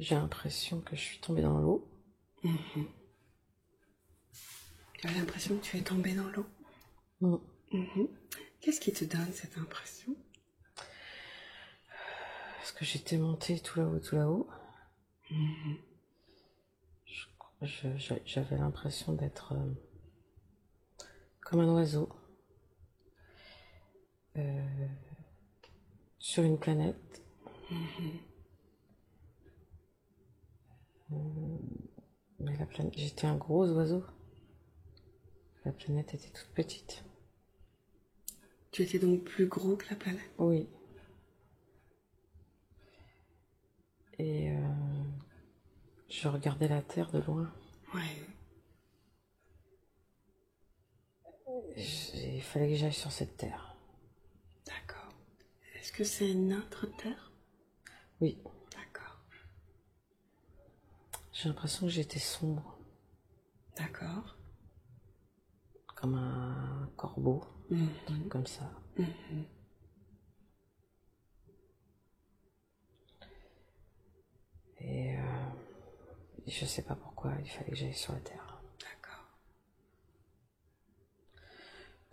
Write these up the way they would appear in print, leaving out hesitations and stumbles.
J'ai l'impression que je suis tombée dans l'eau. Tu as l'impression que tu es tombée dans l'eau. Qu'est-ce qui te donne cette impression? Est-ce que j'étais montée tout là-haut, tout là-haut? J'avais l'impression d'être comme un oiseau sur une planète. Mais la planète, j'étais un gros oiseau. La planète était toute petite. Tu étais donc plus gros que la planète? Oui. Et je regardais la Terre de loin. Ouais. Il fallait que j'aille sur cette Terre. D'accord. Est-ce que c'est notre Terre? Oui. D'accord. J'ai l'impression que j'étais sombre. D'accord. Comme un corbeau. Un truc comme ça. Et je sais pas pourquoi il fallait que j'aille sur la Terre. D'accord.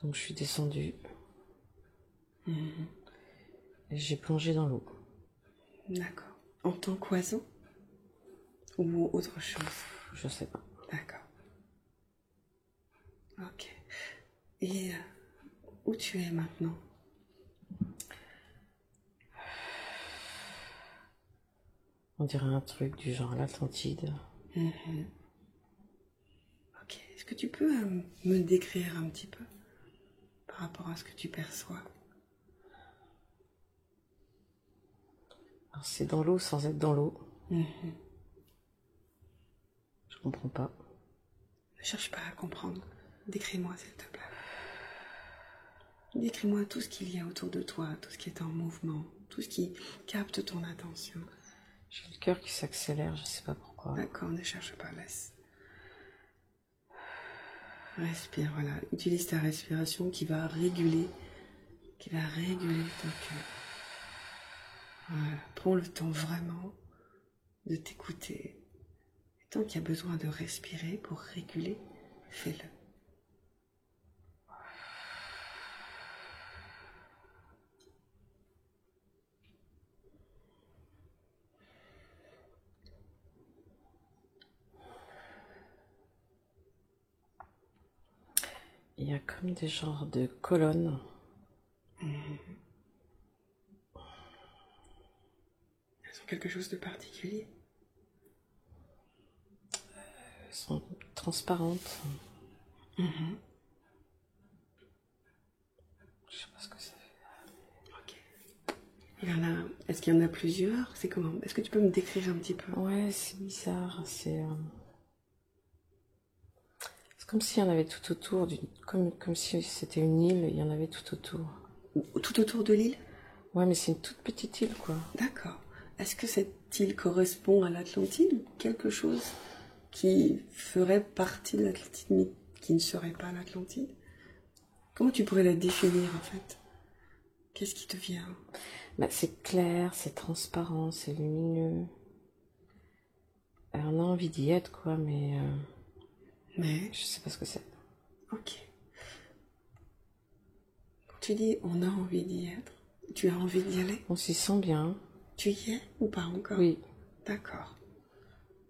Donc je suis descendue. Et j'ai plongé dans l'eau. D'accord. En tant qu'oiseau? Ou autre chose? Je sais pas. D'accord. Ok. Et où tu es maintenant? On dirait un truc du genre l'Atlantide. Ok. Est-ce que tu peux me décrire un petit peu par rapport à ce que tu perçois? Alors c'est dans l'eau sans être dans l'eau. Je comprends pas. Ne cherche pas à comprendre. Décris-moi, s'il te plaît. Décris-moi tout ce qu'il y a autour de toi, tout ce qui est en mouvement, tout ce qui capte ton attention. J'ai le cœur qui s'accélère, je sais pas pourquoi. D'accord, ne cherche pas, laisse. Respire, voilà. Utilise ta respiration qui va réguler ton cœur. Voilà. Prends le temps vraiment de t'écouter. Et tant qu'il y a besoin de respirer pour réguler, fais-le. Il y a comme des genres de colonnes. Elles ont quelque chose de particulier. Elles sont transparentes. Je sais pas ce que ça fait. Ok. Il y en a... Est-ce qu'il y en a plusieurs? C'est comment? Est-ce que tu peux me décrire un petit peu? Ouais, c'est bizarre. C'est comme s'il y en avait tout autour. Comme si c'était une île, il y en avait tout autour. Tout autour de l'île? Ouais, mais c'est une toute petite île, quoi. D'accord. Est-ce que cette île correspond à l'Atlantide ou quelque chose qui ferait partie de l'Atlantide mais qui ne serait pas l'Atlantide? Comment tu pourrais la définir en fait? Qu'est-ce qui te vient? Bah, c'est clair, c'est transparent, c'est lumineux. On a envie d'y être, quoi, mais je sais pas ce que c'est. Ok. Quand tu dis on a envie d'y être, tu as envie d'y aller? On s'y sent bien. Tu y es ou pas encore? Oui. D'accord.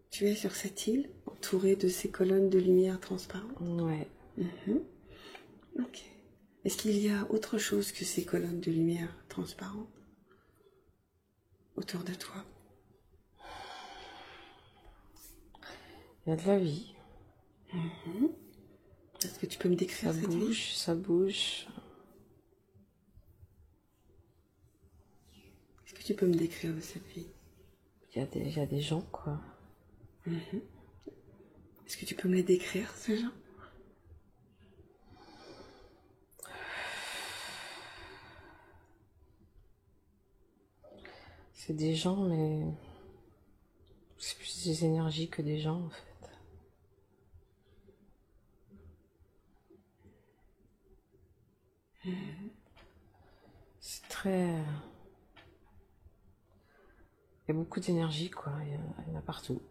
Tu es sur cette île, entourée de ces colonnes de lumière transparentes? Ouais. Ok. Est-ce qu'il y a autre chose que ces colonnes de lumière transparentes autour de toi? Il y a de la vie. Est-ce que tu peux me décrire Ça cette bouge, vie? ça bouge. Est-ce que tu peux me décrire de cette vie? Il y a des gens, quoi. Est-ce que tu peux me les décrire, ces gens? C'est des gens, mais c'est plus des énergies que des gens, en fait. C'est très... Il y a beaucoup d'énergie, quoi. Il y en a partout.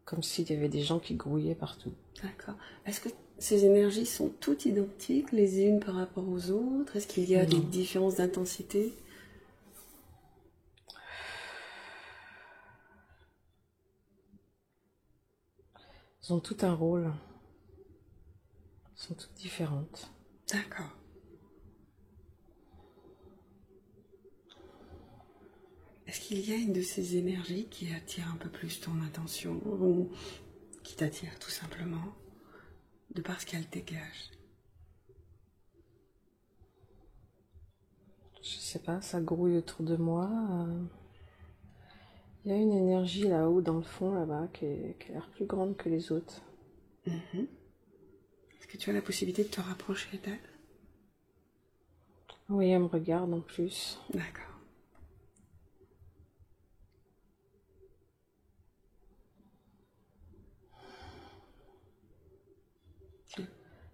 Comme s'il y avait des gens qui grouillaient partout. D'accord. Est-ce que ces énergies sont toutes identiques les unes par rapport aux autres? Est-ce qu'il y a des Non. différences d'intensité? Elles ont tout un rôle. Elles sont toutes différentes. D'accord. Est-ce qu'il y a une de ces énergies qui attire un peu plus ton attention ou qui t'attire tout simplement de par ce qu'elle dégage? Je sais pas, ça grouille autour de moi. Il y a une énergie là-haut, dans le fond, là-bas, qui a l'air plus grande que les autres. Est-ce que tu as la possibilité de te rapprocher d'elle? Oui, elle me regarde en plus. D'accord.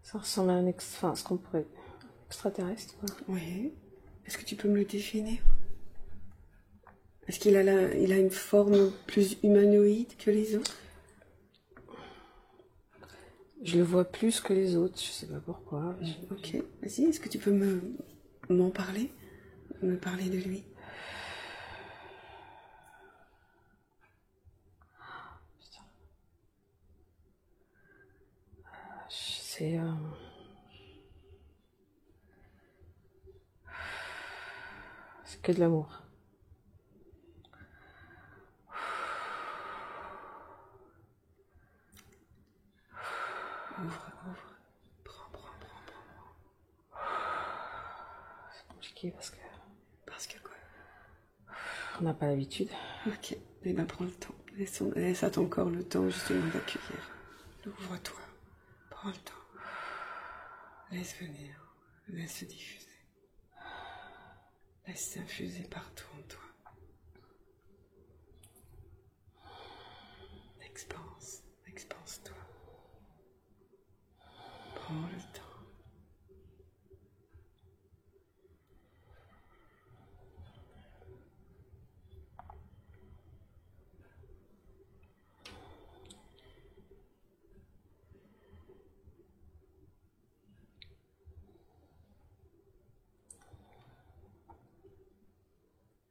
Ça ressemble à enfin, ce qu'on pourrait... extraterrestre, quoi. Oui. Est-ce que tu peux me le définir? Est-ce qu'il a, il a une forme plus humanoïde que les autres? Je le vois plus que les autres, je sais pas pourquoi. Ok, vas-y, est-ce que tu peux m'en parler? Me parler de lui? C'est... c'est que de l'amour. Ouvre. Prends. C'est compliqué parce que... Parce que quoi? on n'a pas l'habitude. Ok, eh ben prends le temps. Laisse à ton corps le temps justement d'accueillir. Ouvre-toi. Prends le temps. Laisse venir. Laisse se diffuser. Laisse s'infuser partout en toi. Expanse-toi. Prends le temps.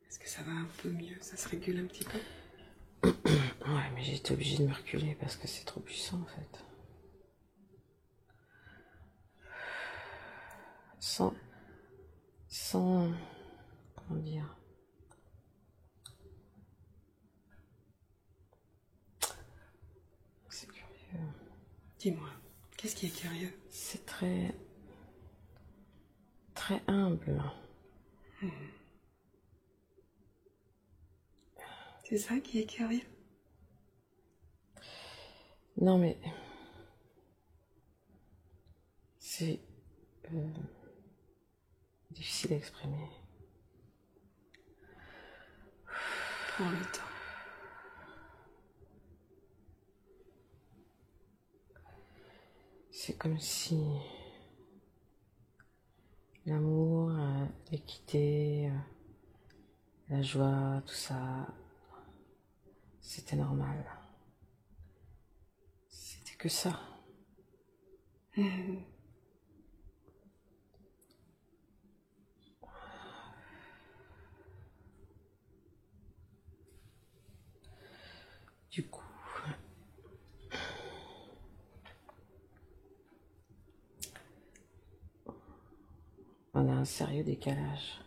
Est-ce que ça va un peu mieux? Ça se régule un petit peu? Ouais, mais j'ai été obligée de me reculer parce que c'est trop puissant, en fait. Sans... comment dire? C'est curieux. Dis-moi, qu'est-ce qui est curieux? C'est très... très humble. C'est ça qui est curieux? Non, mais... c'est... difficile à exprimer. Prends le temps. C'est comme si... l'amour, l'équité, la joie, tout ça... c'était normal. C'était que ça. Du coup, on a un sérieux décalage.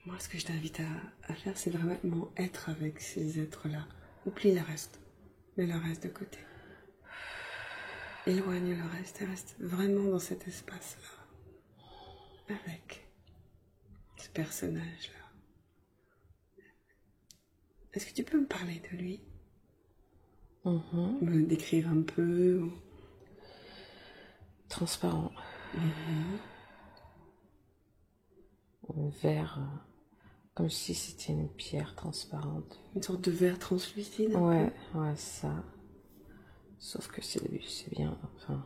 Moi, ce que je t'invite à faire, c'est vraiment être avec ces êtres-là. Oublie le reste. Mets le reste de côté. Éloigne le reste et reste vraiment dans cet espace-là. Avec ce personnage-là. Est-ce que tu peux me parler de lui? Me décrire un peu? Transparent. Vert, comme si c'était une pierre transparente. Une sorte de verre translucide? Ouais, ça. Sauf que c'est bien, enfin...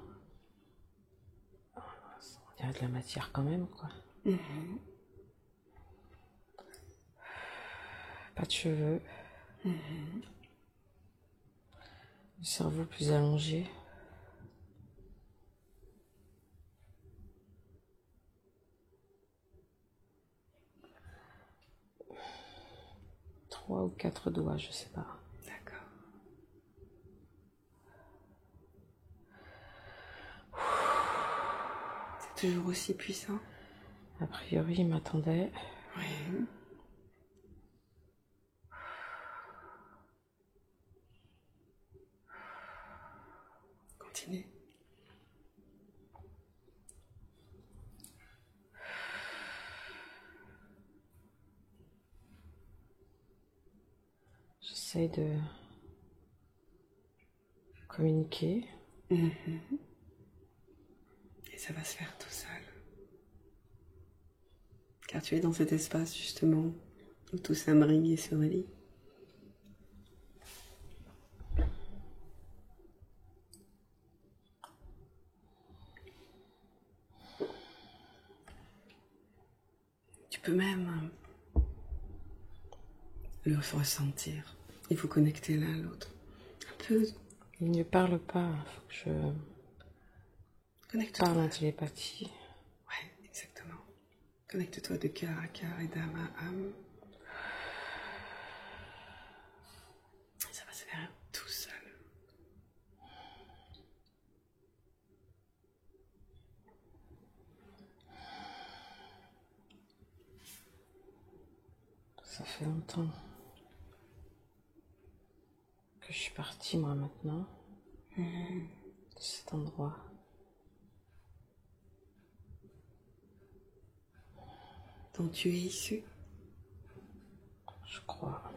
on dirait de la matière quand même, quoi. Pas de cheveux. Le cerveau plus allongé. Trois ou quatre doigts, je sais pas. D'accord. C'est toujours aussi puissant? A priori, il m'attendait. Oui. Continue. J'essaie de communiquer. Et ça va se faire tout seul. Car tu es dans cet espace justement où tout s'imbrigue et se relie. Tu peux même le ressentir. Il faut connecter l'un à l'autre. Un peu. Il ne parle pas, il faut que je Connecte-toi. parle en télépathie. Ouais, exactement. Connecte-toi de cœur à cœur et d'âme à âme. Ça va se faire tout seul. Ça fait longtemps que je suis partie, moi, maintenant, de cet endroit. Dont tu es issu. Je crois.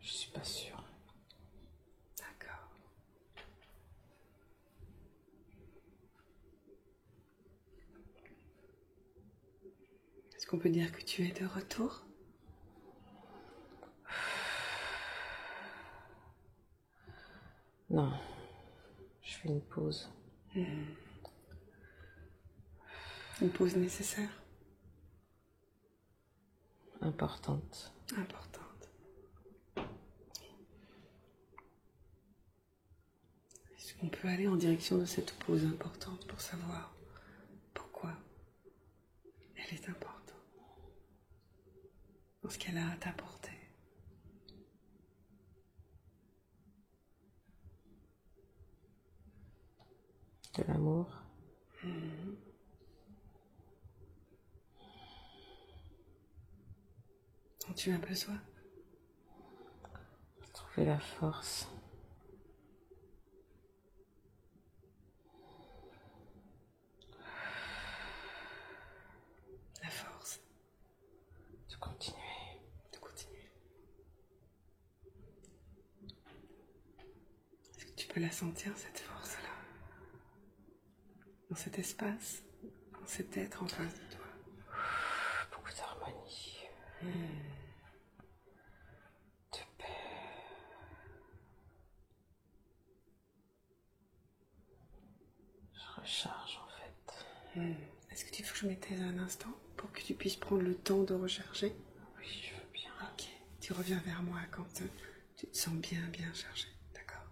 Je suis pas sûre. D'accord. Est-ce qu'on peut dire que tu es de retour? Non. Je fais une pause. Une pause nécessaire? Importante. Importante. Est-ce qu'on peut aller en direction de cette pause importante pour savoir pourquoi elle est importante dans ce qu'elle a à t'apporter? De l'amour. Dont tu as besoin? Trouver la force. La force De continuer. de continuer. Est-ce que tu peux la sentir, cette force-là? Dans cet espace, dans cet être en face de toi. Beaucoup d'harmonie. De paix. Je recharge, en fait. Est-ce que tu veux que je m'étaise un instant pour que tu puisses prendre le temps de recharger? Oui, je veux bien. Ok. Tu reviens vers moi quand tu te sens bien, bien chargé. D'accord?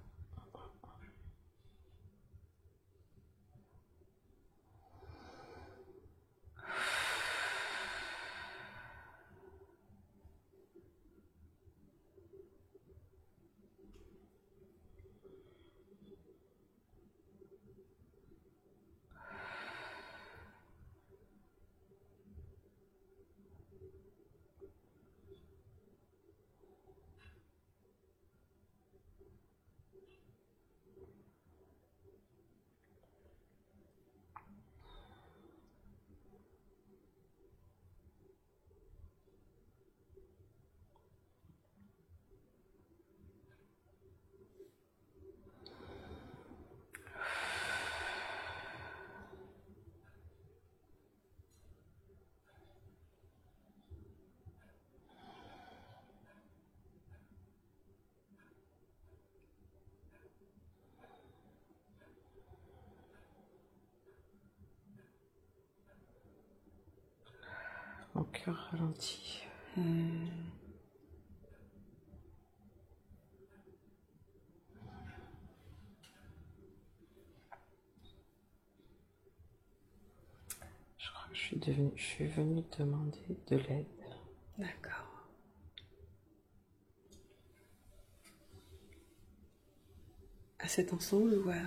cœur ralentit. Je crois que je suis venue demander de l'aide. D'accord. À cet ensemble ou à...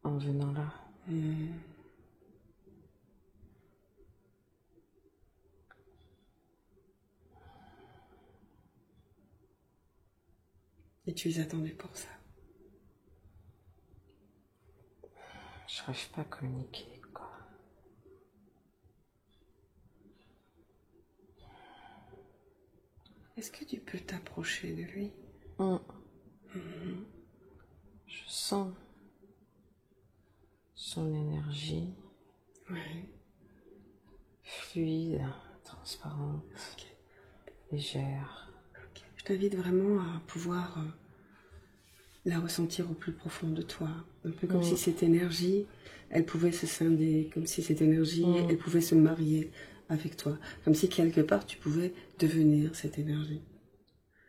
En venant là. Et tu es attendu pour ça. Je n'arrive pas à communiquer, quoi. Est-ce que tu peux t'approcher de lui? Je sens son énergie. Oui. Fluide, transparente, légère. Je t'invite vraiment à pouvoir la ressentir au plus profond de toi. Un peu comme si cette énergie, elle pouvait se scinder, comme si cette énergie, elle pouvait se marier avec toi. Comme si quelque part, tu pouvais devenir cette énergie.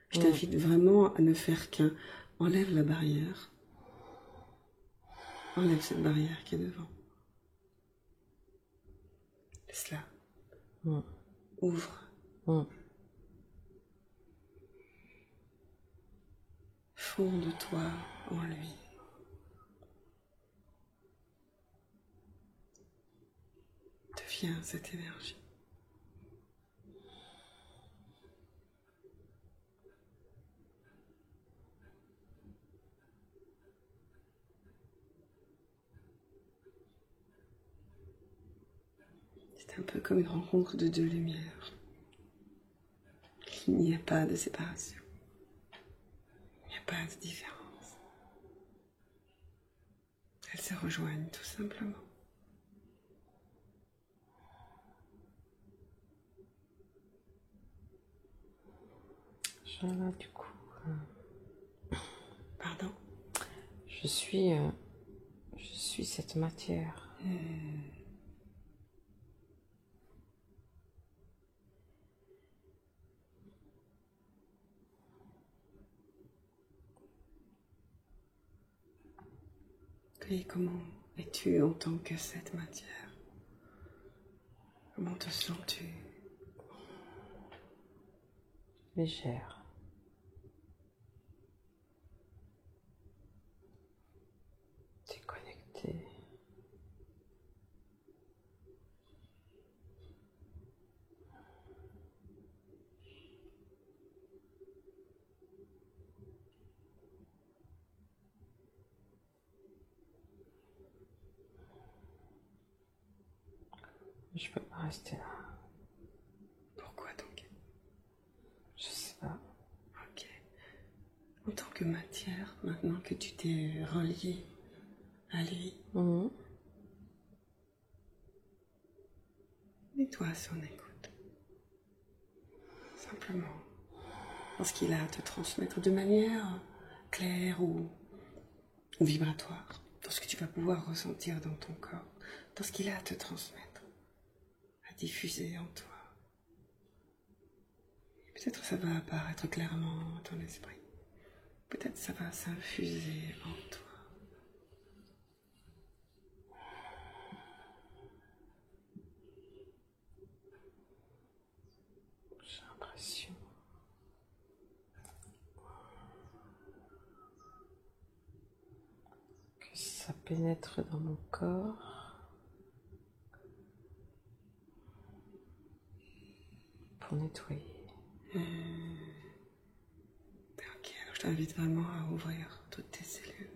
Je t'invite vraiment à ne faire qu'un. Enlève la barrière. Enlève cette barrière qui est devant. Laisse-la. Ouvre. Fonde-toi en lui. Deviens cette énergie. C'est un peu comme une rencontre de deux lumières. Il n'y a pas de séparation. Il n'y a pas de différence. Elles se rejoignent tout simplement. Là, du coup, Pardon? je suis cette matière. Et comment es-tu en tant que cette matière? Comment te sens-tu? Légère. Déconnectée. Je peux pas rester là. Pourquoi donc? Je sais pas. Ok. En tant que matière, maintenant que tu t'es relié à lui, mets-toi à son écoute. Simplement. Parce qu'il a à te transmettre de manière claire ou vibratoire. Dans ce que tu vas pouvoir ressentir dans ton corps. Dans ce qu'il a à te transmettre. À diffuser en toi. Peut-être ça va apparaître clairement dans ton esprit. Peut-être ça va s'infuser en toi. J'ai l'impression que ça pénètre dans mon corps pour nettoyer. Ok, alors je t'invite vraiment à ouvrir toutes tes cellules.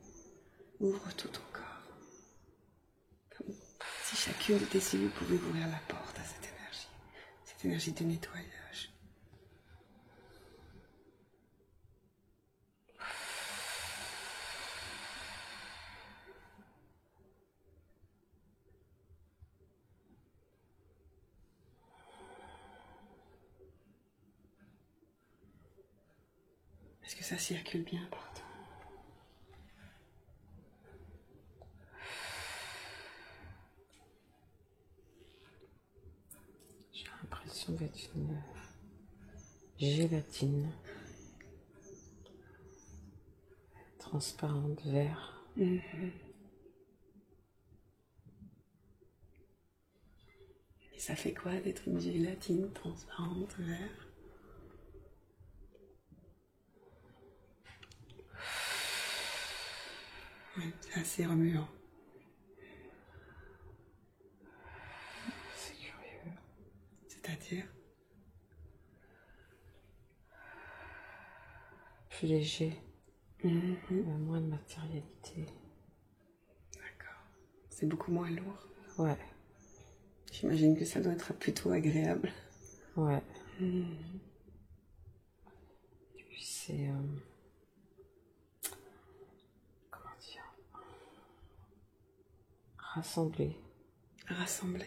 Ouvre tout ton corps. Comme si chacune de tes cellules pouvait ouvrir la porte à cette énergie de nettoyage. Est-ce que ça circule bien partout? l'expression va être une gélatine transparente, vert. Et ça fait quoi d'être une gélatine transparente, vert? Ouais, c'est assez remuant. C'est curieux. C'est-à-dire? Plus léger. Moins de matérialité. D'accord. C'est beaucoup moins lourd. Ouais. J'imagine que ça doit être plutôt agréable. Ouais. Et puis c'est... comment dire? Rassemblé. Rassemblé.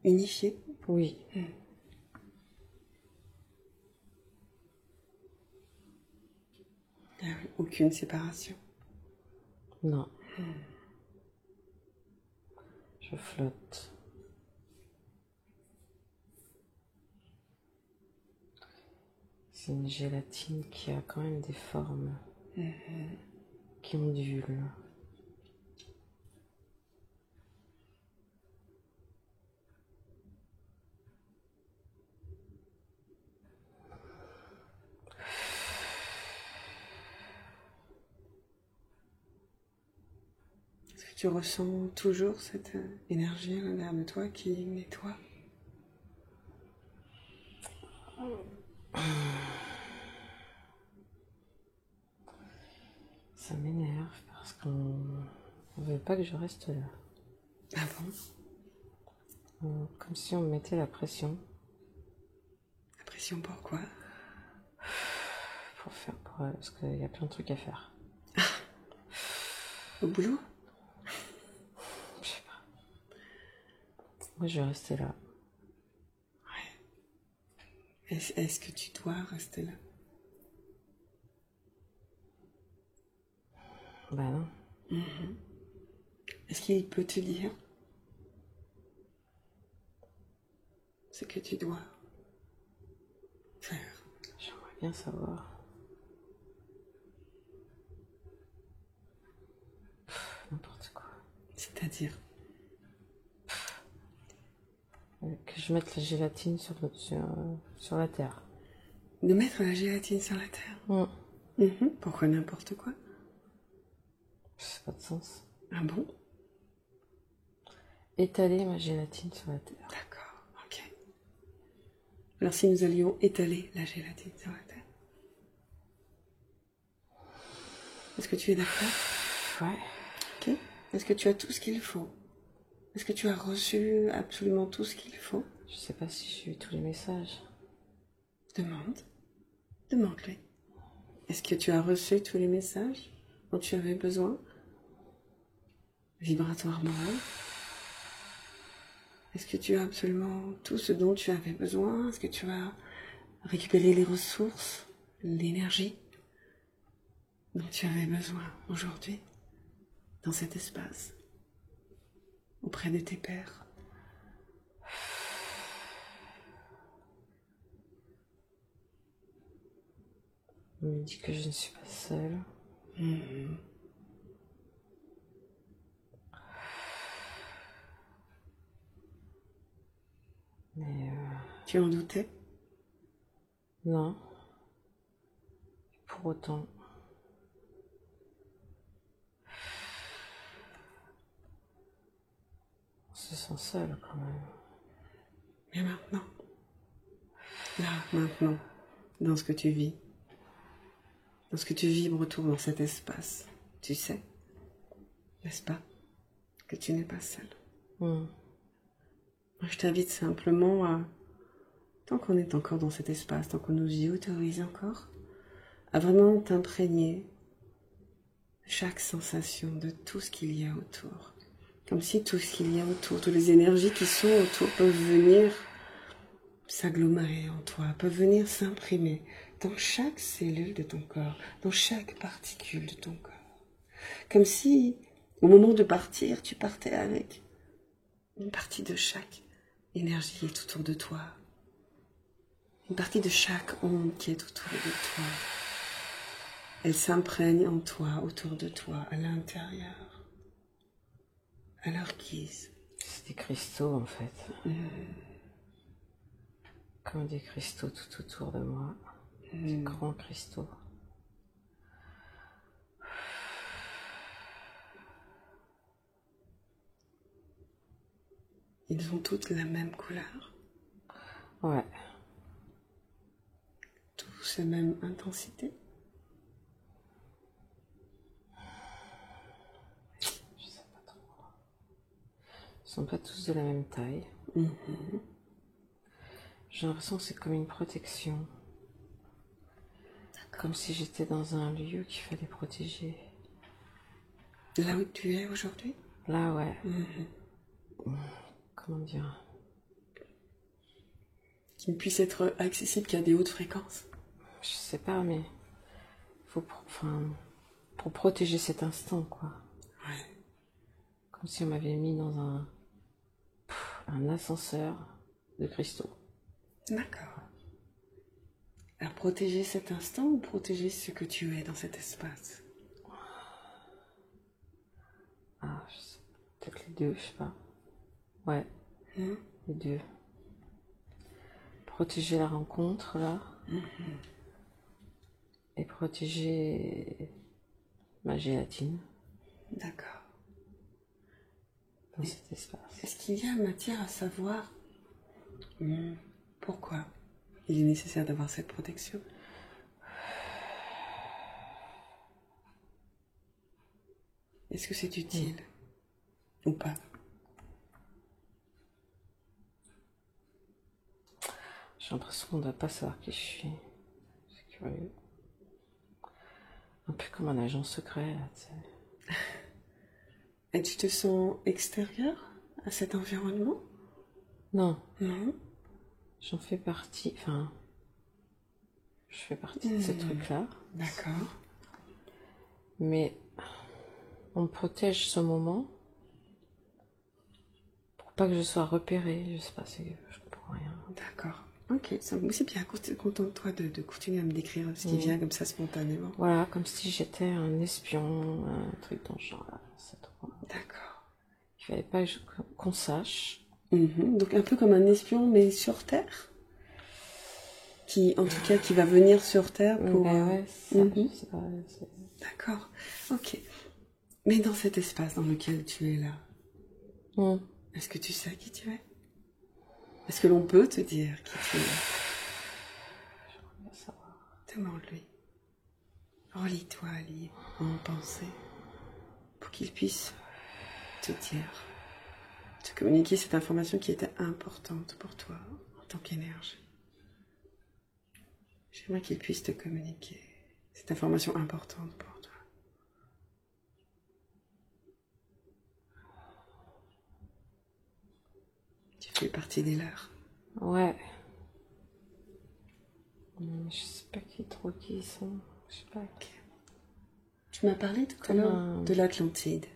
Unifié. Oui. Aucune séparation. Non. Je flotte. C'est une gélatine qui a quand même des formes qui ondulent. Est-ce que tu ressens toujours cette énergie à l'intérieur de toi qui nettoie? Ça m'énerve parce qu'on ne veut pas que je reste là. Ah bon? Comme si on me mettait la pression. La pression pourquoi? Parce qu'il y a plein de trucs à faire. Au boulot? Je sais pas. Moi, je vais rester là. Ouais. Est-ce que tu dois rester là? Bah non. Est-ce qu'il peut te dire ce que tu dois faire? J'aimerais bien savoir. N'importe quoi. C'est-à-dire? Que je mette la gélatine sur la terre. De mettre la gélatine sur la terre? Pourquoi n'importe quoi? Ça n'a pas de sens. Ah bon? Étaler ma gélatine sur la terre. D'accord, ok. Alors si nous allions étaler la gélatine sur la terre, est-ce que tu es d'accord? Ouais. Ok. Est-ce que tu as tout ce qu'il faut? Est-ce que tu as reçu absolument tout ce qu'il faut? Je sais pas si j'ai eu tous les messages. Demande. Demande-lui. Est-ce que tu as reçu tous les messages dont tu avais besoin? Vibratoirement? Est-ce que tu as absolument tout ce dont tu avais besoin? Est-ce que tu as récupéré les ressources, l'énergie dont tu avais besoin aujourd'hui dans cet espace, auprès de tes pairs? On me dit que je ne suis pas seule. Mais Tu en doutais? non. Pour autant, on se sent seul quand même. Mais maintenant, là, maintenant, dans ce que tu vis, dans ce que tu vibres autour dans cet espace, tu sais, n'est-ce pas, que tu n'es pas seul. Moi, je t'invite simplement à, tant qu'on est encore dans cet espace, tant qu'on nous y autorise encore, à vraiment t'imprégner de chaque sensation, de tout ce qu'il y a autour. Comme si tout ce qu'il y a autour, toutes les énergies qui sont autour peuvent venir s'agglomérer en toi, peuvent venir s'imprimer dans chaque cellule de ton corps, dans chaque particule de ton corps. Comme si, au moment de partir, tu partais avec une partie de chaque énergie qui est autour de toi. une partie de chaque onde qui est autour de toi. Elle s'imprègne en toi, autour de toi, à l'intérieur, à leur guise. C'est des cristaux en fait. Comme des cristaux tout autour de moi. Des grands cristaux. Ils ont toutes la même couleur. Ouais. Tous la même intensité. Je sais pas trop. Ils sont pas tous de la même taille. J'ai l'impression que c'est comme une protection. Comme si j'étais dans un lieu qu'il fallait protéger. Là où tu es aujourd'hui? Là, ouais. Comment dire? Qui ne puisse être accessible qu'à des hautes fréquences. Je sais pas, mais pour protéger cet instant, quoi. Ouais. Comme si on m'avait mis dans un ascenseur de cristaux. D'accord. Alors protéger cet instant ou protéger ce que tu es dans cet espace? Ah, peut-être les deux, je sais pas. Ouais, les deux. Protéger la rencontre, là. Et protéger ma gélatine. D'accord. Dans cet espace. Est-ce qu'il y a matière à savoir pourquoi il est nécessaire d'avoir cette protection? Est-ce que c'est utile ou pas? J'ai l'impression qu'on ne doit pas savoir qui je suis. C'est curieux. Un peu comme un agent secret, là, tu sais. Et tu te sens extérieur à cet environnement? Non. Non. J'en fais partie, je fais partie de ce truc-là. D'accord. Mais on me protège ce moment pour pas que je sois repérée. Je sais pas, je comprends rien. D'accord. Ok, c'est bien. Contente-toi de continuer à me décrire ce qui vient comme ça spontanément. Voilà, comme si j'étais un espion, un truc dans ce genre-là. D'accord. Il fallait pas qu'on sache. Donc un peu comme un espion, mais sur Terre. En tout cas, qui va venir sur Terre pour... ouais, c'est ça. D'accord. Ok. Mais dans cet espace dans lequel tu es là, est-ce que tu sais qui tu es? Est-ce que l'on peut te dire qui tu es? J'aimerais bien savoir. Demande-lui. Relis-toi à lire en pensée pour qu'il puisse te dire, te communiquer cette information qui était importante pour toi en tant qu'énergie. J'aimerais qu'il puisse te communiquer cette information importante pour toi. Tu fais partie des leurs. Ouais. Je sais pas qui ils sont. Je sais pas. Tu m'as parlé tout à l'heure de l'Atlantide.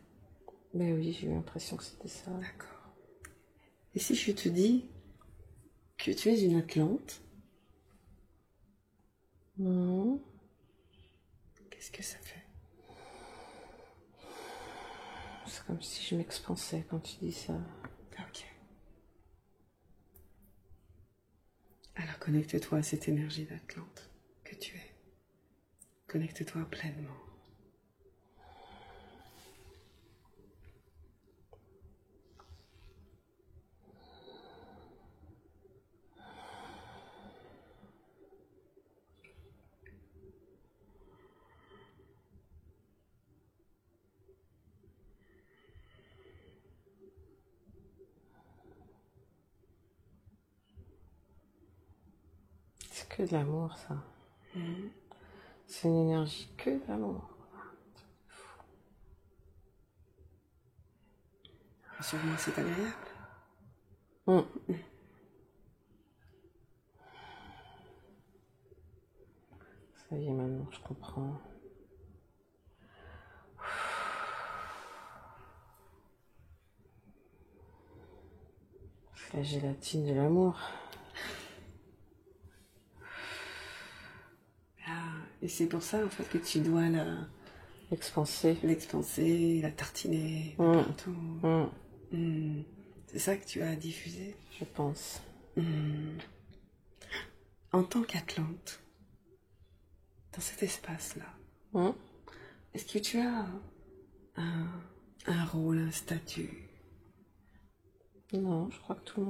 Ben oui, j'ai eu l'impression que c'était ça. D'accord. Et si je te dis que tu es une Atlante, qu'est-ce que ça fait? C'est comme si je m'expansais quand tu dis ça. Ok. Alors connecte-toi à cette énergie d'Atlante que tu es. Connecte-toi pleinement. C'est que de l'amour, ça. C'est une énergie que d'amour. Rassure-moi, c'est agréable. Ça y est, maintenant, je comprends. C'est la gélatine de l'amour. Et c'est pour ça, en fait, que tu dois l'expanser, la tartiner de partout. C'est ça que tu as diffusé, je pense. En tant qu'Atlante, dans cet espace-là, est-ce que tu as un rôle, un statut? Non, je crois que tout le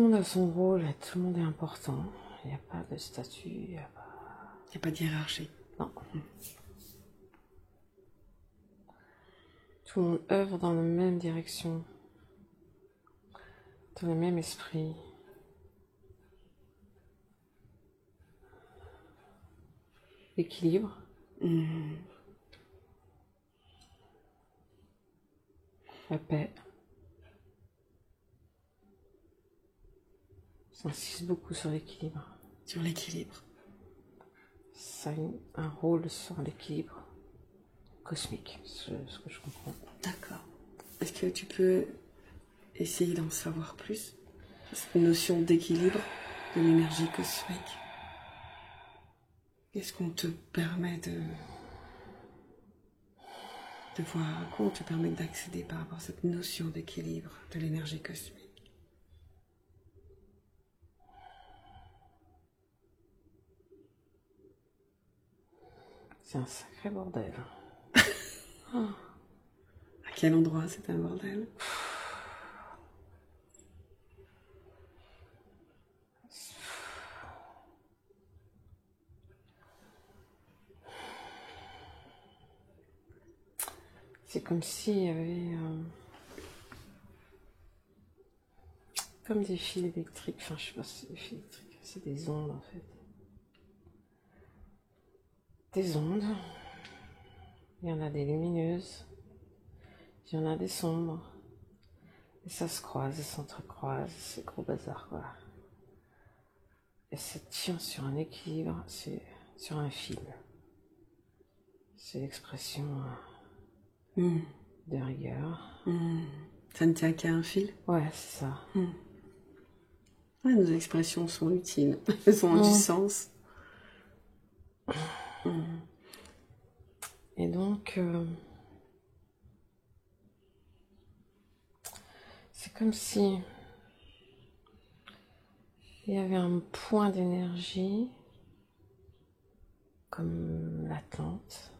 monde a son rôle et tout le monde est important. Il n'y a pas de statut, il n'y a pas de hiérarchie. Non. Tout le monde œuvre dans la même direction, dans le même esprit. L'équilibre. La paix. J'insiste beaucoup sur l'équilibre. Sur l'équilibre. Ça a un rôle sur l'équilibre cosmique, ce que je comprends. D'accord. Est-ce que tu peux essayer d'en savoir plus? Cette notion d'équilibre de l'énergie cosmique. Qu'est-ce qu'on te permet de voir? Comment on te permet d'accéder par rapport à cette notion d'équilibre de l'énergie cosmique? C'est un sacré bordel. À quel endroit c'est un bordel? C'est comme s'il y avait comme des fils électriques. Enfin, je sais pas si c'est des fils électriques, c'est des ondes en fait. Des ondes. Il y en a des lumineuses. Il y en a des sombres. Et ça se croise, et s'entrecroise, c'est gros bazar quoi. Et ça tient sur un équilibre, c'est sur un fil. C'est l'expression de rigueur. Ça ne tient qu'à un fil? Ouais, c'est ça. Ouais, nos expressions sont utiles, elles ont du sens. Et donc, c'est comme si il y avait un point d'énergie, comme l'Atlante,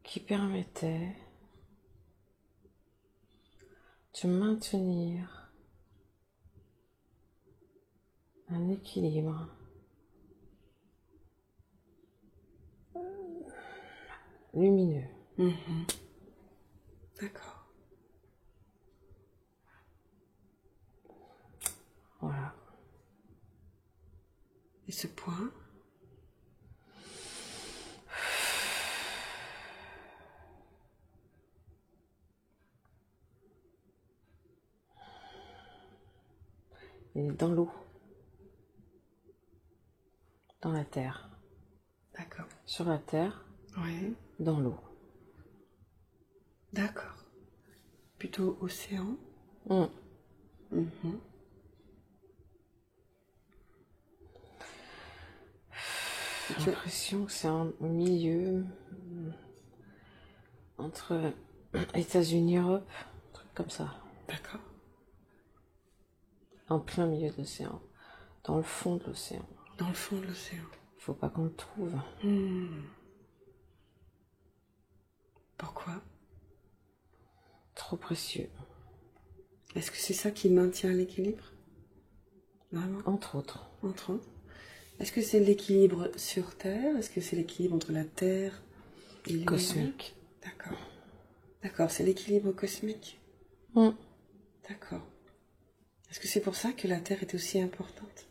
qui permettait de maintenir un équilibre lumineux. D'accord. Voilà. Et ce point, il est dans l'eau, dans la terre. d'accord. Sur la terre, Ouais. dans l'eau. D'accord. Plutôt océan. J'ai l'impression que c'est un milieu entre États-Unis et Europe, un truc comme ça. D'accord. En plein milieu de l'océan, dans le fond de l'océan. Dans le fond de l'océan. Faut pas qu'on le trouve. Pourquoi? Trop précieux. Est-ce que c'est ça qui maintient l'équilibre? Vraiment? Entre autres. Entre autres. Est-ce que c'est l'équilibre sur Terre? Est-ce que c'est l'équilibre entre la Terre et l'univers? Cosmique. D'accord. D'accord, c'est l'équilibre cosmique. D'accord. Est-ce que c'est pour ça que la Terre est aussi importante?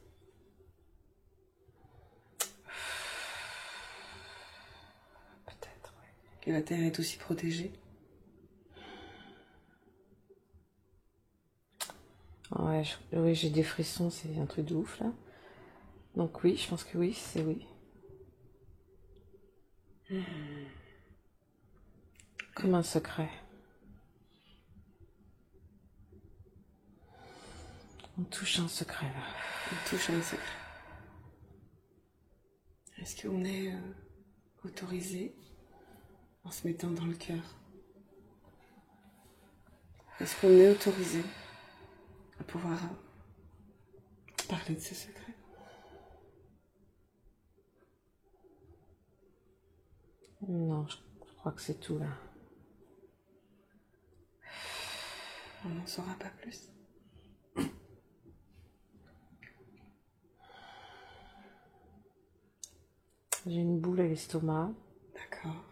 Peut-être, oui. Que la Terre est aussi protégée? Ouais, oui, j'ai des frissons, c'est un truc de ouf là. Donc oui, je pense que oui, c'est oui. Comme un secret. On touche un secret là. On touche à un secret. Est-ce qu'on est autorisé en se mettant dans le cœur? Est-ce qu'on est autorisé à pouvoir parler de ce secret? Non, je crois que c'est tout là. On n'en saura pas plus. J'ai une boule à l'estomac. D'accord.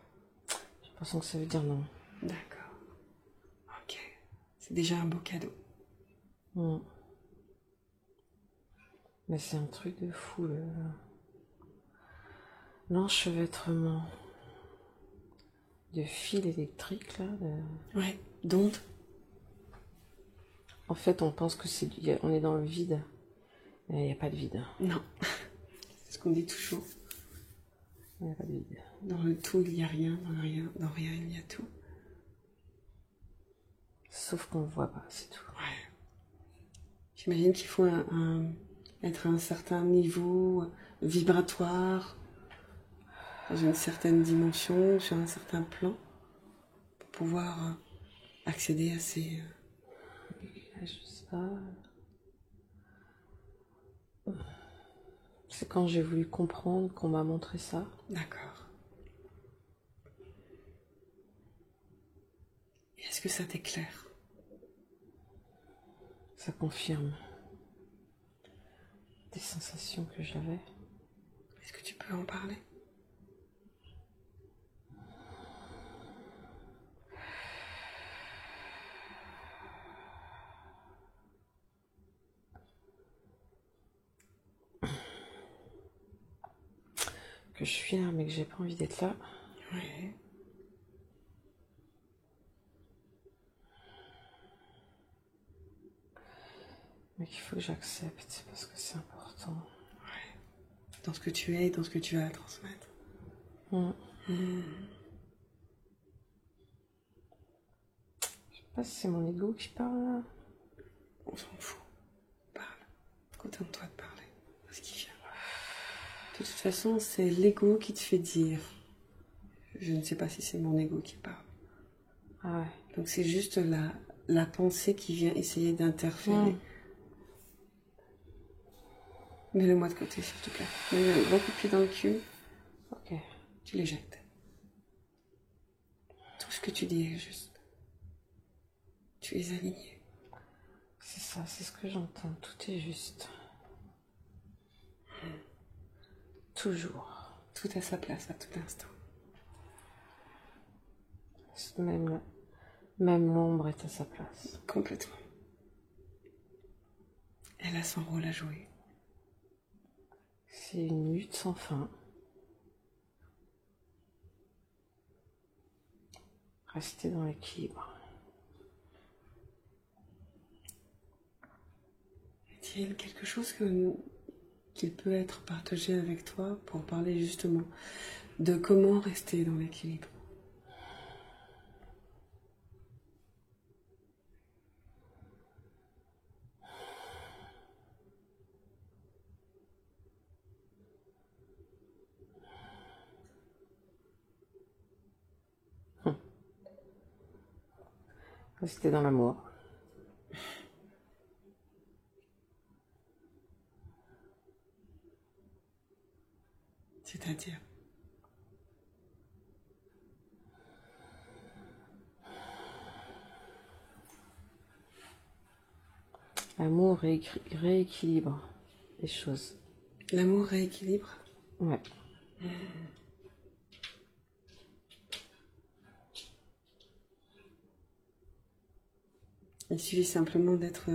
J'ai l'impression que ça veut dire non. D'accord. Ok. C'est déjà un beau cadeau. Mais c'est un truc de fou, l'enchevêtrement de fils électriques, là. Ouais, d'ondes. En fait, on pense que on est dans le vide. Mais il n'y a pas de vide. Non. C'est ce qu'on dit toujours. Il n'y a pas de vide. Dans le tout, il n'y a rien. Dans rien, il y a tout. Sauf qu'on ne voit pas, c'est tout. Ouais. J'imagine qu'il faut être à un certain niveau vibratoire, dans une certaine dimension, sur un certain plan, pour pouvoir accéder à ces... Je sais pas. C'est quand j'ai voulu comprendre qu'on m'a montré ça. D'accord. Et est-ce que ça t'éclaire? Ça confirme des sensations que j'avais. Est-ce que tu peux en parler? Que je suis là, mais que j'ai pas envie d'être là. Oui. Mais qu'il faut que j'accepte, parce que c'est important. Ouais. Dans ce que tu es et dans ce que tu as à transmettre. Je sais pas si c'est mon ego qui parle là. On s'en fout. Parle. Contente-toi de parler. Ce qui vient. De toute façon, c'est l'ego qui te fait dire. Je ne sais pas si c'est mon ego qui parle. Ah ouais. Donc c'est juste la pensée qui vient essayer d'interférer. Mets-le-moi de côté, s'il te plaît. Mets-le un gros coup de pied dans le cul. Ok. Tu l'éjectes. Tout ce que tu dis est juste. Tu es aligné. C'est ça, c'est ce que j'entends. Tout est juste. Toujours. Tout à sa place à tout instant. Même l'ombre est à sa place. Complètement. Elle a son rôle à jouer. C'est une lutte sans fin. Rester dans l'équilibre. Est-il quelque chose qu'il peut être partagé avec toi pour parler justement de comment rester dans l'équilibre? Rester dans l'amour. C'est-à-dire? L'amour rééquilibre les choses. L'amour rééquilibre? Ouais. Il suffit simplement d'être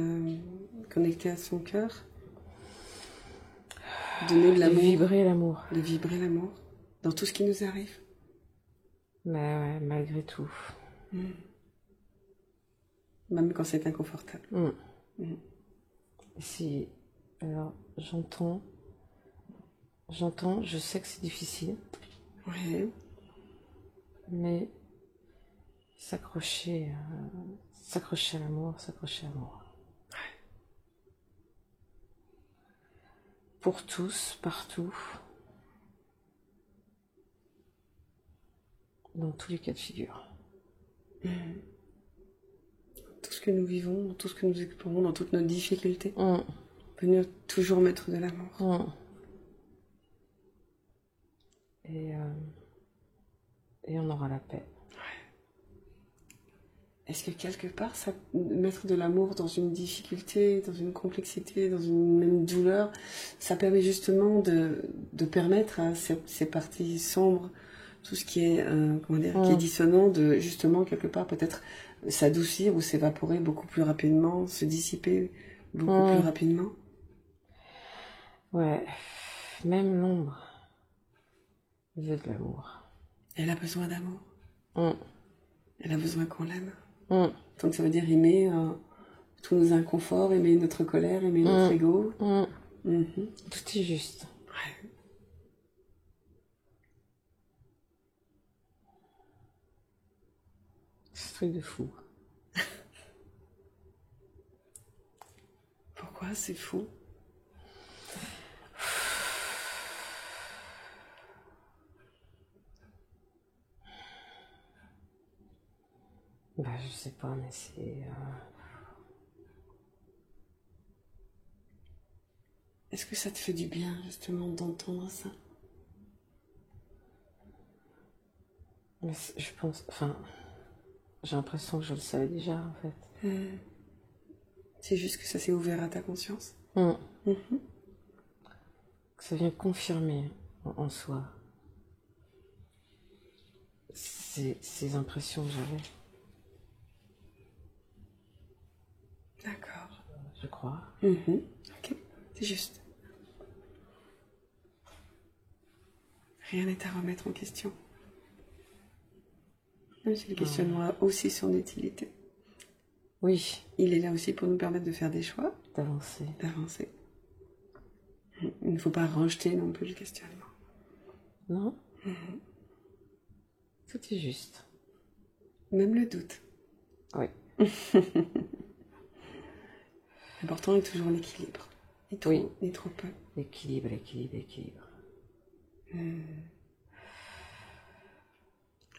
connecté à son cœur, donner de l'amour, De vibrer l'amour. de vibrer l'amour dans tout ce qui nous arrive. Mais ouais, malgré tout. Même quand c'est inconfortable. Si, alors j'entends, je sais que c'est difficile, Ouais. mais s'accrocher à l'amour, s'accrocher à l'amour. Pour tous, partout. dans tous les cas de figure. Tout ce que nous vivons, dans tout ce que nous explorons, dans toutes nos difficultés, Mm. venir toujours mettre de l'amour. Mm. Et on aura la paix. Est-ce que quelque part, ça, mettre de l'amour dans une difficulté, dans une complexité, dans une même douleur, ça permet justement de permettre à ces parties sombres, tout ce qui est, comment dire, qui est dissonant, de justement quelque part peut-être s'adoucir ou s'évaporer beaucoup plus rapidement, se dissiper beaucoup plus rapidement. Ouais, même l'ombre veut de l'amour. Elle a besoin d'amour. Mm. Elle a besoin qu'on l'aime. Mm. Donc ça veut dire aimer tous nos inconforts, aimer notre colère, aimer notre ego. Tout est juste. Ouais. C'est un truc de fou. Pourquoi c'est fou? Bah, je sais pas, mais c'est... Est-ce que ça te fait du bien, justement, d'entendre ça? Je pense... Enfin, j'ai l'impression que je le savais déjà, en fait. C'est juste que ça s'est ouvert à ta conscience. Que ça vient confirmer en soi ces impressions que j'avais. D'accord. Je crois. Ok, c'est juste. Rien n'est à remettre en question. Même si le questionnement a aussi son utilité. Oui. Il est là aussi pour nous permettre de faire des choix. D'avancer. Il ne faut pas rejeter non plus le questionnement. Non. Tout est juste. Même le doute. Oui. L'important est toujours l'équilibre. Ni trop, ni trop peu. Équilibre.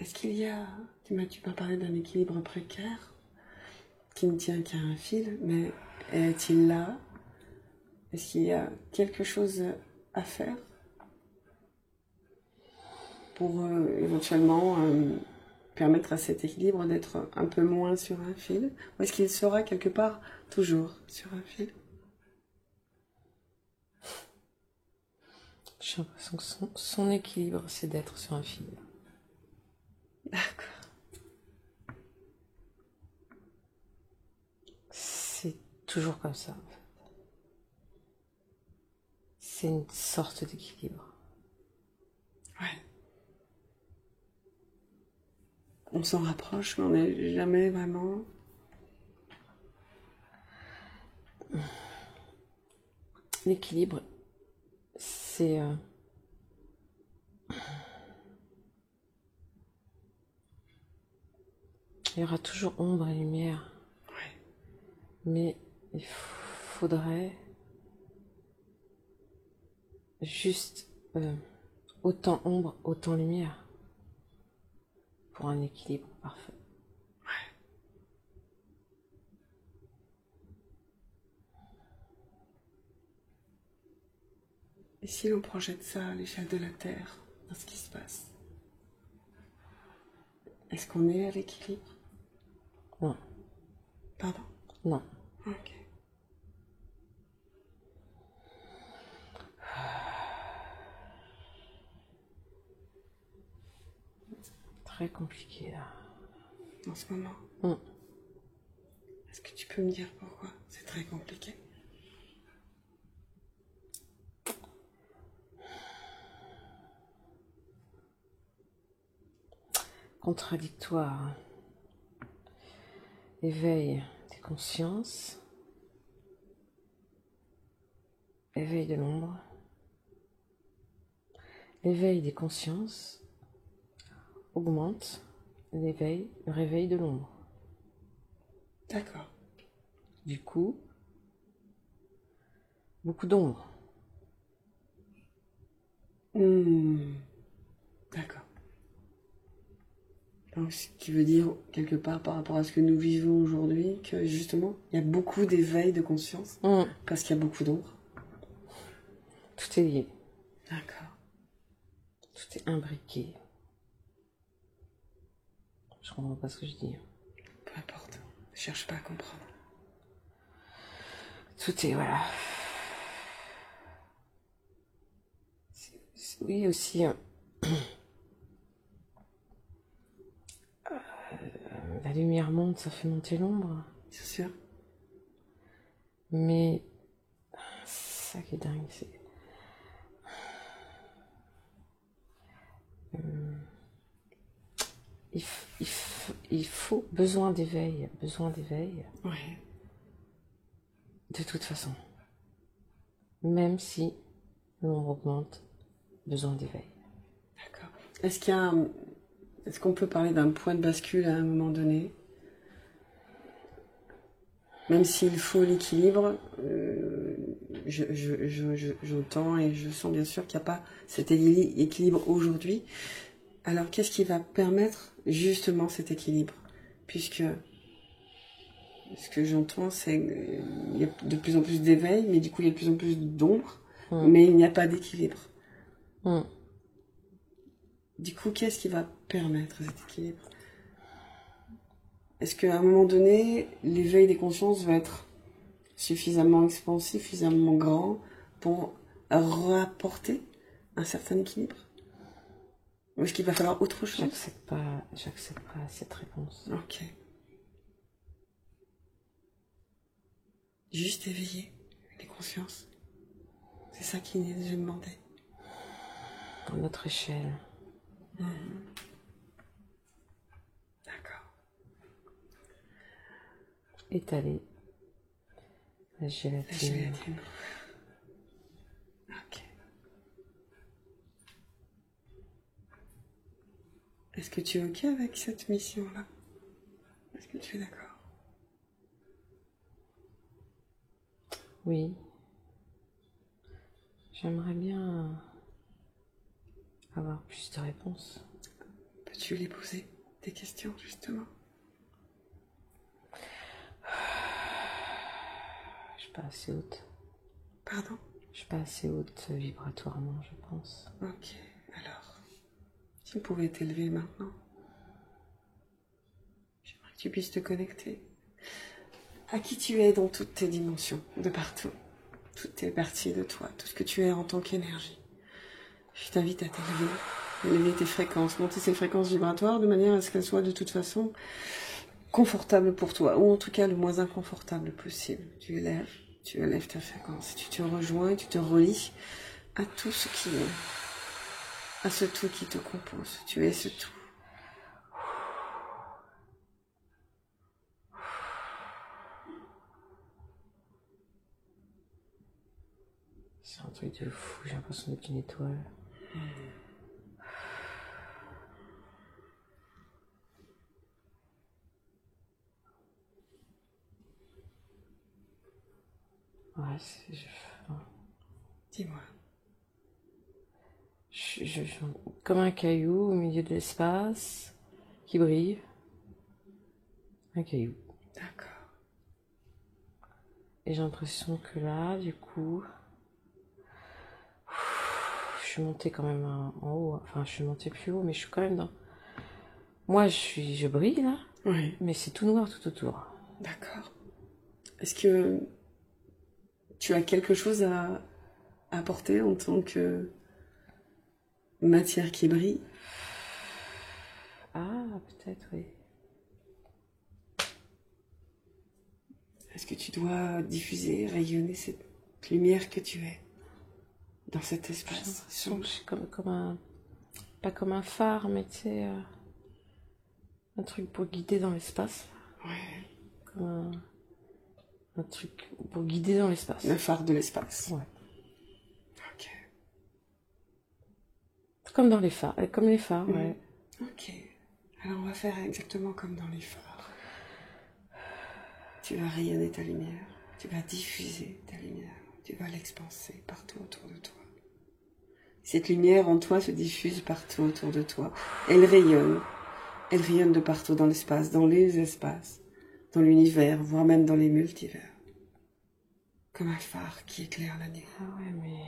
Est-ce qu'il y a... Tu m'as parlé d'un équilibre précaire qui ne tient qu'à un fil, mais est-il là? Est-ce qu'il y a quelque chose à faire pour éventuellement permettre à cet équilibre d'être un peu moins sur un fil? Ou est-ce qu'il sera quelque part toujours sur un fil? J'ai l'impression que son équilibre, c'est d'être sur un fil. D'accord. C'est toujours comme ça, en fait. C'est une sorte d'équilibre. Ouais. On s'en rapproche, mais on n'est jamais vraiment... L'équilibre, c'est... Il y aura toujours ombre et lumière. Ouais. Mais il faudrait juste autant ombre, autant lumière pour un équilibre parfait. Ouais. Et si l'on projette ça à l'échelle de la Terre, dans ce qui se passe, est-ce qu'on est à l'équilibre? Non. Pardon? Non. Ok. Très compliqué là. En ce moment. Est-ce que tu peux me dire pourquoi c'est très compliqué? Contradictoire. Éveil des consciences. Éveil de l'ombre. L'éveil des consciences augmente le réveil de l'ombre. D'accord. Du coup, beaucoup d'ombre. D'accord. Donc, ce qui veut dire, quelque part, par rapport à ce que nous vivons aujourd'hui, que justement, il y a beaucoup d'éveil de conscience, parce qu'il y a beaucoup d'ombre. Tout est lié. D'accord. Tout est imbriqué. Je comprends pas ce que je dis. Peu importe. Je cherche pas à comprendre. Tout est, voilà. Oui, aussi... la lumière monte, ça fait monter l'ombre. Bien sûr. Mais... c'est ça qui est dingue, c'est... il faut besoin d'éveil, Ouais. de toute façon. Même si l'ombre augmente, besoin d'éveil. D'accord. Est-ce qu'on peut parler d'un point de bascule à un moment donné? Même s'il faut l'équilibre, j'entends et je sens bien sûr qu'il n'y a pas cet équilibre aujourd'hui. Alors, qu'est-ce qui va permettre justement cet équilibre? Puisque ce que j'entends, c'est qu'il y a de plus en plus d'éveil, mais du coup, il y a de plus en plus d'ombre, mais il n'y a pas d'équilibre. Du coup, qu'est-ce qui va permettre cet équilibre? Est-ce qu'à un moment donné, l'éveil des consciences va être suffisamment expansif, suffisamment grand pour rapporter un certain équilibre? Ou est-ce qu'il va falloir autre chose? J'accepte pas cette réponse. Ok. Juste éveiller les consciences. C'est ça qui nous est demandé. À notre échelle. D'accord. Étaler la gélatine. Ok. Est-ce que tu es ok avec cette mission-là? Est-ce que tu es d'accord? Oui. J'aimerais bien avoir plus de réponses. Peux-tu les poser des questions, justement? Je suis pas assez haute. Pardon? Je suis pas assez haute vibratoirement, je pense. Ok, alors, si on pouvait t'élever maintenant, j'aimerais que tu puisses te connecter à qui tu es dans toutes tes dimensions, de partout, toutes tes parties de toi, tout ce que tu es en tant qu'énergie. Je t'invite à t'élever, élever tes fréquences, monter ces fréquences vibratoires de manière à ce qu'elles soient de toute façon confortables pour toi, ou en tout cas le moins inconfortable possible. Tu élèves ta fréquence, tu te rejoins et tu te relis à tout ce qui est, à ce tout qui te compose. Tu es ce tout. C'est un truc de fou, j'ai l'impression d'être une étoile. Ouais, Dis-moi. Je comme un caillou au milieu de l'espace qui brille. Un caillou. D'accord. Et j'ai l'impression que là, du coup, je suis montée quand même en haut. Enfin, je suis montée plus haut, mais je suis quand même dans... Moi, je brille là, Oui. mais c'est tout noir tout autour. D'accord. Est-ce que tu as quelque chose à apporter en tant que matière qui brille? Ah, peut-être, oui. Est-ce que tu dois diffuser, rayonner cette lumière que tu es dans cet espace? J'ai l'impression que je suis comme un... Pas comme un phare, mais tu sais... un truc pour guider dans l'espace. Ouais. Comme un truc pour guider dans l'espace. Le phare de l'espace. Ouais. Ok. Comme dans les phares, comme les phares, ouais. Ok. Alors on va faire exactement comme dans les phares. Tu vas rayonner ta lumière, tu vas diffuser ta lumière, tu vas l'expanser partout autour de toi. Cette lumière en toi se diffuse partout autour de toi. Elle rayonne. Elle rayonne de partout dans l'espace, dans les espaces, dans l'univers, voire même dans les multivers. Comme un phare qui éclaire la nuit. Ah ouais, mais...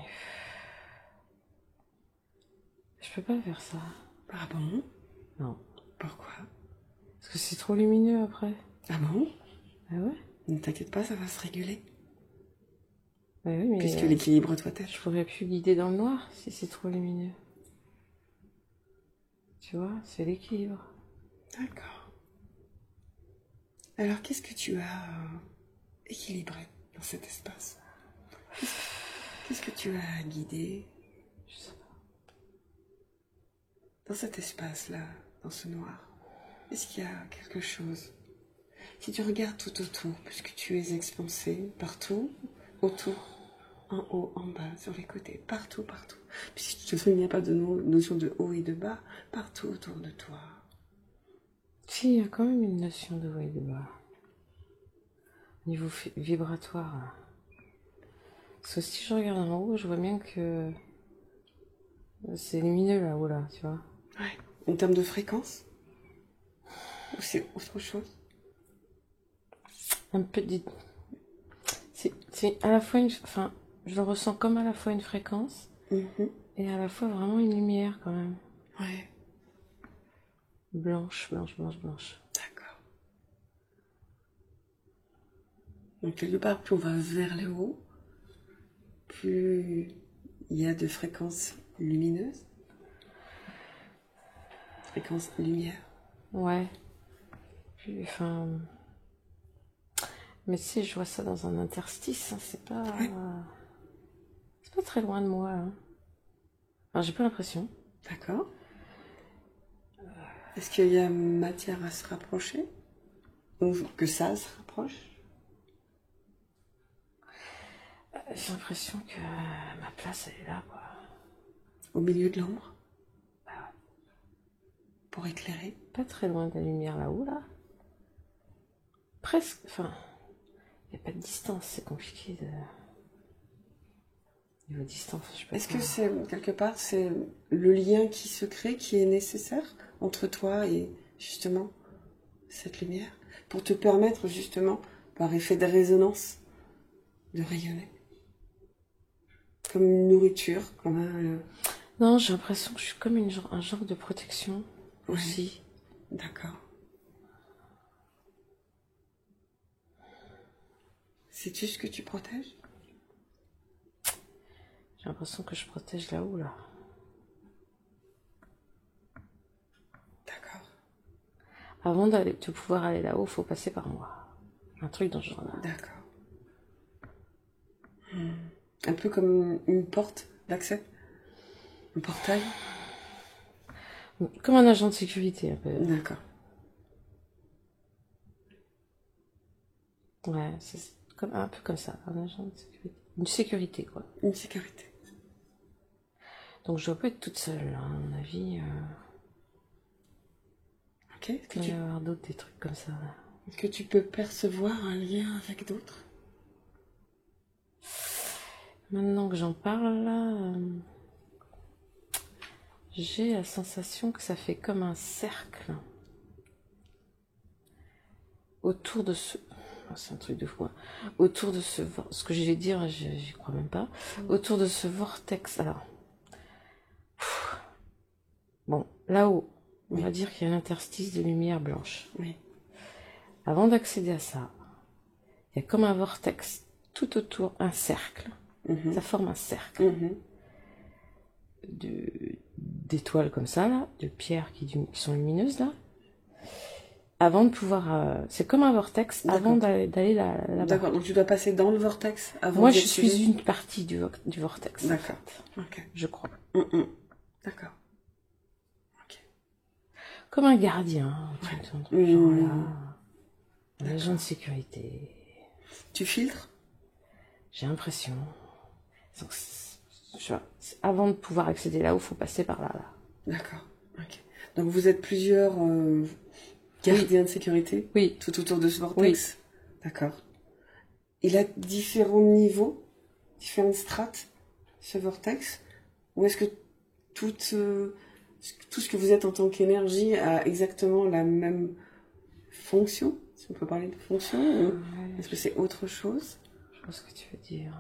Je peux pas faire ça. Ah bon? Non. Pourquoi? Parce que c'est trop lumineux après. Ah bon? Ah ouais? Ne t'inquiète pas, ça va se réguler. Bah oui, mais... Puisque l'équilibre doit être. Je pourrais plus guider dans le noir si c'est trop lumineux. Tu vois, c'est l'équilibre. D'accord. Alors, qu'est-ce que tu as équilibré dans cet espace? Qu'est-ce que tu as guidé? Je sais pas. Dans cet espace-là, dans ce noir, est-ce qu'il y a quelque chose? Si tu regardes tout autour, puisque tu es expansé partout, autour, en haut, en bas, sur les côtés, partout, partout. Puisque de toute façon, il n'y a pas de notion de haut et de bas, partout autour de toi. Si, il y a quand même une notion de haut et de bas. Niveau vibratoire. Là. Parce que si je regarde en haut, je vois bien que c'est lumineux là-haut, là, tu vois. Ouais. En termes de fréquence? Ou c'est autre chose? Un peu de... C'est à la fois une... Enfin, je le ressens comme à la fois une fréquence et à la fois vraiment une lumière quand même. Ouais. Blanche, blanche, blanche, blanche. D'accord. Donc quelque part, plus on va vers le haut, plus il y a de fréquences lumineuses. Fréquence lumière. Ouais. Puis, enfin... Mais tu sais, je vois ça dans un interstice, hein, c'est pas... Ouais. C'est pas très loin de moi, hein. Alors, j'ai pas l'impression. D'accord. Est-ce qu'il y a matière à se rapprocher? Ou que ça se rapproche? J'ai l'impression que ma place, elle est là, quoi. Au milieu de l'ombre? Bah ouais. Pour éclairer? Pas très loin de la lumière là-haut, là. Presque, enfin... Il n'y a pas de distance, c'est compliqué de... Niveau distance, je sais pas. Est-ce que c'est, quelque part, c'est le lien qui se crée, qui est nécessaire entre toi et, justement, cette lumière, pour te permettre, justement, par effet de résonance, de rayonner? Comme une nourriture, comme un... Non, j'ai l'impression que je suis comme un genre de protection, aussi. D'accord. Sais-tu ce que tu protèges? J'ai l'impression que je protège là-haut, là. D'accord. Avant de pouvoir aller là-haut, il faut passer par moi. Un truc dans ce genre-là. D'accord. Un peu comme une porte d'accès? Un portail? Comme un agent de sécurité, un peu. D'accord. Ouais, c'est comme, un peu comme ça, un agent de sécurité. Une sécurité, quoi. Une sécurité. Donc je dois pas être toute seule, hein, à mon avis. Ok. Il doit y avoir d'autres, des trucs comme ça. Là. Est-ce que tu peux percevoir un lien avec d'autres? Maintenant que j'en parle, là, j'ai la sensation que ça fait comme un cercle autour de ce... Oh, c'est un truc de fou. Hein. Autour de ce... Ce que je vais dire, j'y crois même pas. Autour de ce vortex. Alors... Bon, là-haut, on va dire qu'il y a un interstice de lumière blanche. Oui. Avant d'accéder à ça, il y a comme un vortex tout autour, un cercle. Ça forme un cercle d'étoiles comme ça, là, de pierres qui sont lumineuses, là. Avant de pouvoir... c'est comme un vortex avant d'aller là-bas. D'accord, donc tu dois passer dans le vortex avant. Moi, je suis une partie du vortex. D'accord. En fait. Ok. Je crois. D'accord. Ok. Comme un gardien, un truc genre là. Un agent de sécurité. Tu filtres? J'ai l'impression. Donc, avant de pouvoir accéder là-haut, il faut passer par là. D'accord. Ok. Donc vous êtes plusieurs gardiens de sécurité? Oui. Tout autour de ce vortex? Oui. D'accord. Il a différents niveaux, différentes strates, ce vortex? Ou est-ce que toutes tout ce que vous êtes en tant qu'énergie a exactement la même fonction, si on peut parler de fonction, ou est-ce que c'est autre chose? Je vois ce que tu veux dire.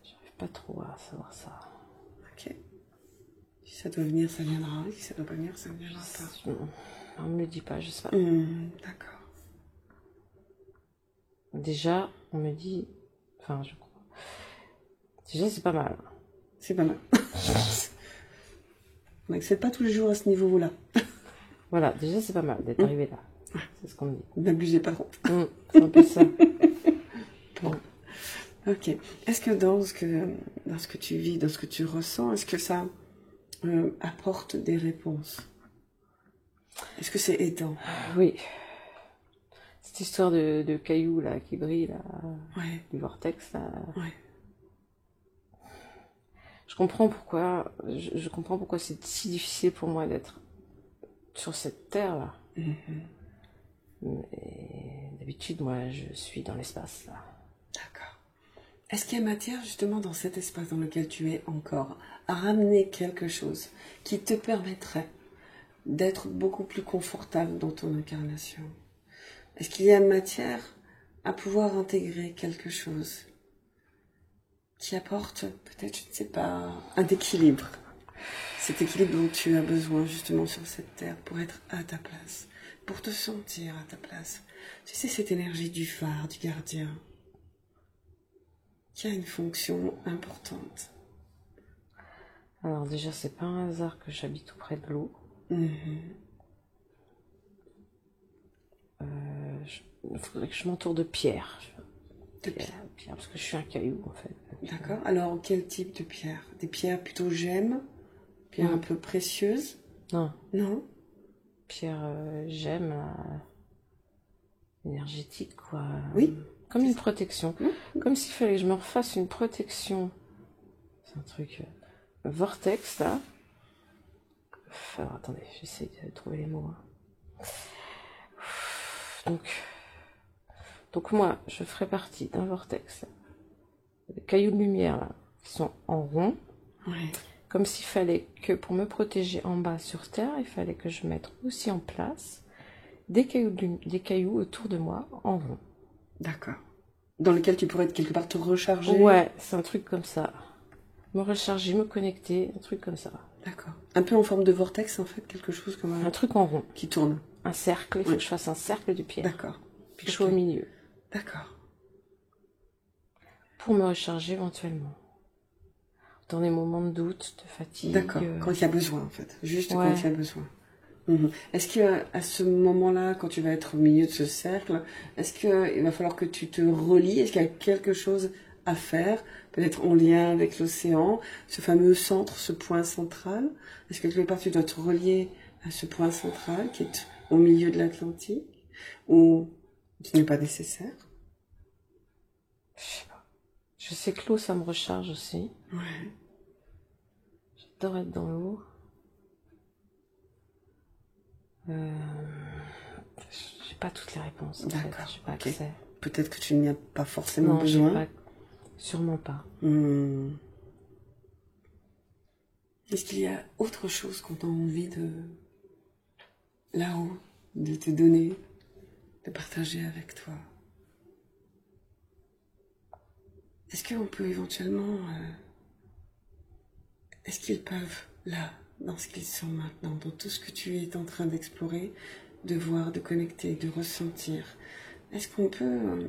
J'arrive pas trop à savoir ça. Ok. Si ça doit venir, ça viendra. Si ça doit pas venir, ça ne viendra pas. On me le dit pas, je sais pas. D'accord. Déjà, on me dit... Enfin, je crois. Déjà, c'est pas mal. C'est pas mal. On n'accède pas tous les jours à ce niveau-là. Voilà, déjà, c'est pas mal d'être arrivé là. C'est ce qu'on me dit. N'abusez pas trop. C'est un peu ça. Bon. Ok. Est-ce que dans ce que tu vis, dans ce que tu ressens, est-ce que ça apporte des réponses? Est-ce que c'est aidant? Oui. Cette histoire de cailloux là qui brillent là, Ouais. du vortex là. Ouais. Je comprends pourquoi. Je comprends pourquoi c'est si difficile pour moi d'être sur cette terre là. Mais d'habitude, moi, je suis dans l'espace là. D'accord. Est-ce qu'il y a matière justement dans cet espace dans lequel tu es encore à ramener quelque chose qui te permettrait d'être beaucoup plus confortable dans ton incarnation? Est-ce qu'il y a matière à pouvoir intégrer quelque chose qui apporte peut-être, je ne sais pas, un équilibre? Cet équilibre dont tu as besoin justement sur cette terre pour être à ta place, pour te sentir à ta place. Tu sais, cette énergie du phare, du gardien, qui a une fonction importante. Alors déjà, c'est pas un hasard que j'habite tout près de l'eau. Il faudrait que je m'entoure de pierres. Pierre, parce que je suis un caillou en fait. D'accord. Alors, quel type de pierre? Des pierres plutôt gemmes? Pierres un peu précieuses? Non. Non? Pierre j'aime énergétique quoi. Oui. Comme une protection. Comme s'il fallait que je me refasse une protection. C'est un truc vortex là. Alors, attendez, j'essaie de trouver les mots. Donc moi, je ferai partie d'un vortex. Des cailloux de lumière là, qui sont en rond. Ouais. Comme s'il fallait que pour me protéger en bas sur Terre, il fallait que je mette aussi en place des cailloux autour de moi en rond. D'accord. Dans lequel tu pourrais quelque part te recharger? Ouais, c'est un truc comme ça. Me recharger, me connecter, un truc comme ça. D'accord. Un peu en forme de vortex en fait, quelque chose comme un truc en rond. Qui tourne. Un cercle, il faut que je fasse un cercle de pierre. D'accord. Puis je suis au milieu. D'accord. Pour me recharger éventuellement. Dans des moments de doute, de fatigue. D'accord, quand il y a besoin en fait, juste quand il y a besoin. Est-ce qu'à ce moment-là, quand tu vas être au milieu de ce cercle, est-ce qu'il va falloir que tu te relies? Est-ce qu'il y a quelque chose à faire, peut-être en lien avec l'océan, ce fameux centre, ce point central? Est-ce que quelque part tu dois te relier à ce point central qui est au milieu de l'Atlantique, ou ce n'est pas nécessaire? Je sais pas. Je sais que l'eau, ça me recharge aussi. Ouais. J'adore être dans l'eau. J'ai pas toutes les réponses. D'accord. J'ai pas accès. Peut-être que tu n'y as pas forcément besoin. Sûrement pas. Est-ce qu'il y a autre chose qu'on a envie de là-haut, de te donner, de partager avec toi? Est-ce qu'on peut éventuellement... Est-ce qu'ils peuvent, là, dans ce qu'ils sont maintenant, dans tout ce que tu es en train d'explorer, de voir, de connecter, de ressentir, est-ce qu'on peut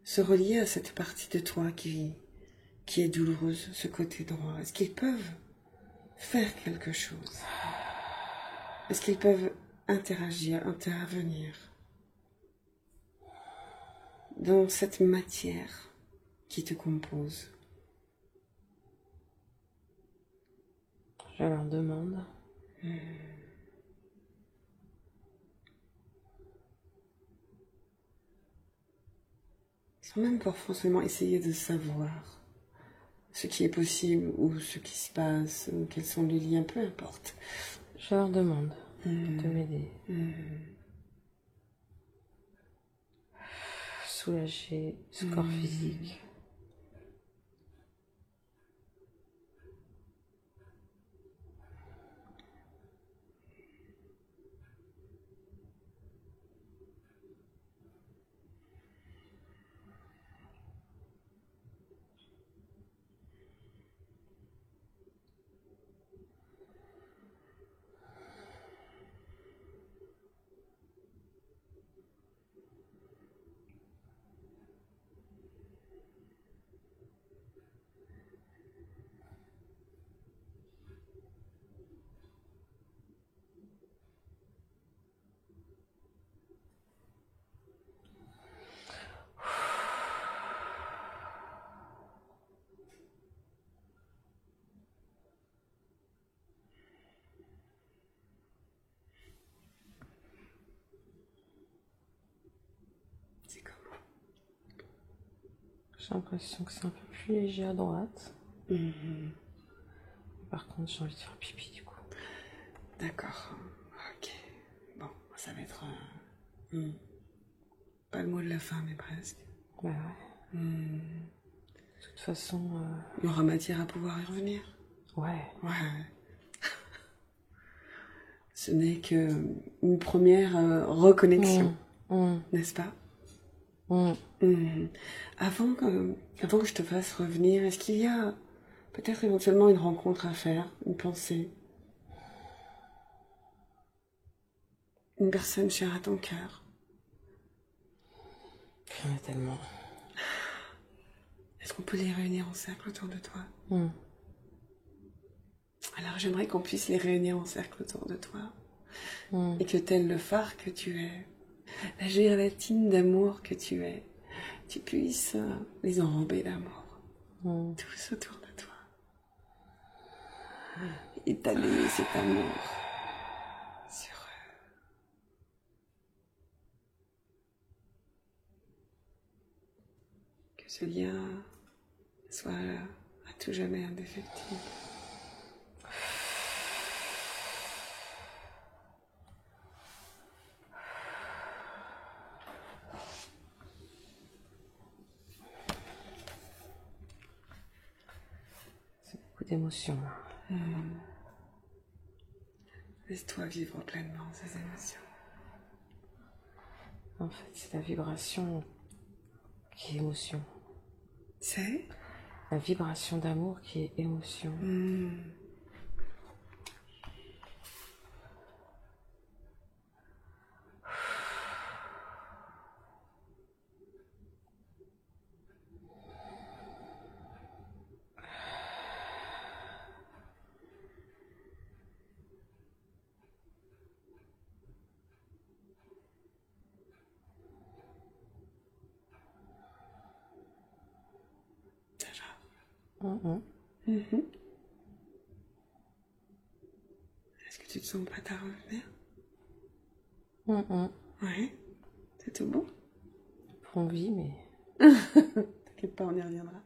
se relier à cette partie de toi qui est douloureuse, ce côté droit? Est-ce qu'ils peuvent faire quelque chose? Est-ce qu'ils peuvent interagir, intervenir dans cette matière qui te compose? Je leur demande. Sans même pas forcément essayer de savoir ce qui est possible ou ce qui se passe, ou quels sont les liens, peu importe. Je leur demande de m'aider. Soulager ce corps physique. J'ai l'impression que c'est un peu plus léger à droite. Par contre, j'ai envie de faire pipi du coup. D'accord. Ok. Bon, ça va être... Pas le mot de la fin, mais presque. Bah ouais. De toute façon... Il y aura matière à pouvoir y revenir. Ouais. Ouais. Ce n'est que une première reconnexion, n'est-ce pas? Avant que je te fasse revenir, est-ce qu'il y a peut-être éventuellement une rencontre à faire, une pensée? Une personne chère à ton cœur? Il y en a tellement. Est-ce qu'on peut les réunir en cercle autour de toi? Alors j'aimerais qu'on puisse les réunir en cercle autour de toi. Et que tel le phare que tu es, la gélatine d'amour que tu es, tu puisses les enrober d'amour. Tous autour de toi. Étaler cet amour sur eux. Que ce lien soit à tout jamais indéfectible. D'émotions. Laisse-toi vivre pleinement ces émotions. En fait, c'est la vibration qui est émotion. C'est la vibration d'amour qui est émotion. Est-ce que tu te sens prête à revenir? Ouais. C'est tout bon? On vit, mais... T'inquiète pas, on y reviendra.